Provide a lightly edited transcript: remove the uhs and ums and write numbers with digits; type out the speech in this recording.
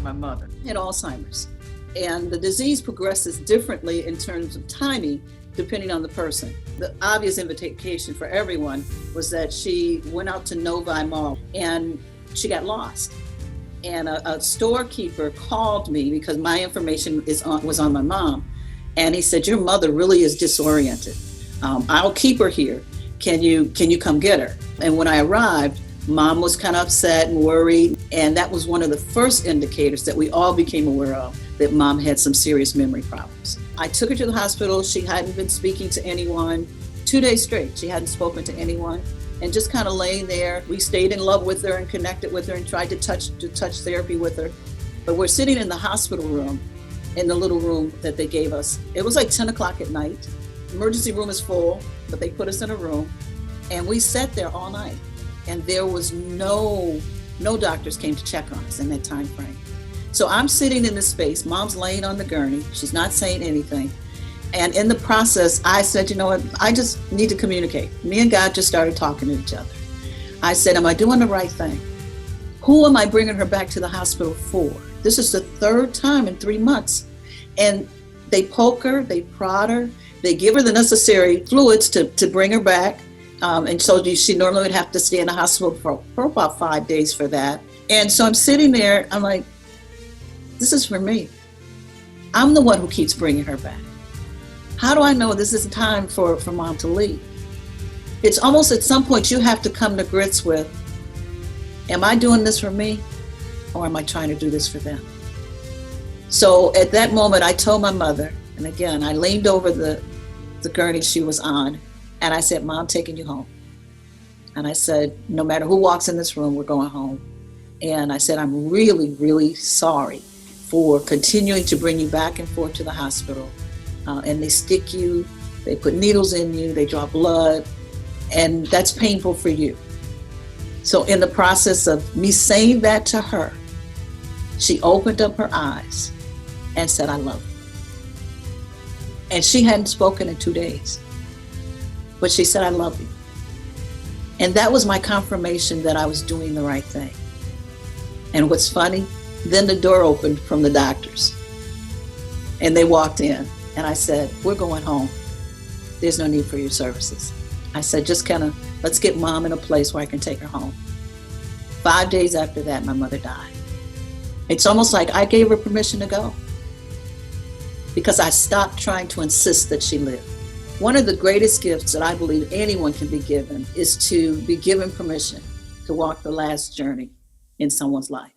My mother had Alzheimer's. And the disease progresses differently in terms of timing, depending on the person. The obvious invitation for everyone was that she went out to Novi Mall and she got lost. And a storekeeper called me because my information was on my mom. And he said, your mother really is disoriented. I'll keep her here. Can you come get her? And when I arrived, Mom was kind of upset and worried. And that was one of the first indicators that we all became aware of, that Mom had some serious memory problems. I took her to the hospital. She hadn't been speaking to anyone 2 days straight. She hadn't spoken to anyone. And just kind of laying there, we stayed in love with her and connected with her and tried to touch therapy with her. But we're sitting in the hospital room, in the little room that they gave us. It was like 10 o'clock at night. Emergency room is full, but they put us in a room. And we sat there all night. And there was no doctors came to check on us in that time frame. So I'm sitting in this space. Mom's laying on the gurney. She's not saying anything. And in the process, I said, you know what, I just need to communicate. Me and God just started talking to each other. I said, am I doing the right thing? Who am I bringing her back to the hospital for? This is the third time in 3 months. And they poke her, they prod her, they give her the necessary fluids to bring her back. And so she normally would have to stay in the hospital for about 5 days for that. And so I'm sitting there, I'm like, this is for me. I'm the one who keeps bringing her back. How do I know this is time for Mom to leave? It's almost at some point you have to come to grips with, am I doing this for me or am I trying to do this for them? So at that moment, I told my mother, and again, I leaned over the gurney she was on, and I said, Mom, I'm taking you home. And I said, no matter who walks in this room, we're going home. And I said, I'm really, really sorry for continuing to bring you back and forth to the hospital. And they stick you, they put needles in you, they draw blood, and that's painful for you. So in the process of me saying that to her, she opened up her eyes and said, I love you. And she hadn't spoken in 2 days, but she said, I love you. And that was my confirmation that I was doing the right thing. And what's funny, then the door opened from the doctors and they walked in. And I said, we're going home. There's no need for your services. I said, just let's get Mom in a place where I can take her home. 5 days after that, my mother died. It's almost like I gave her permission to go because I stopped trying to insist that she live. One of the greatest gifts that I believe anyone can be given is to be given permission to walk the last journey in someone's life.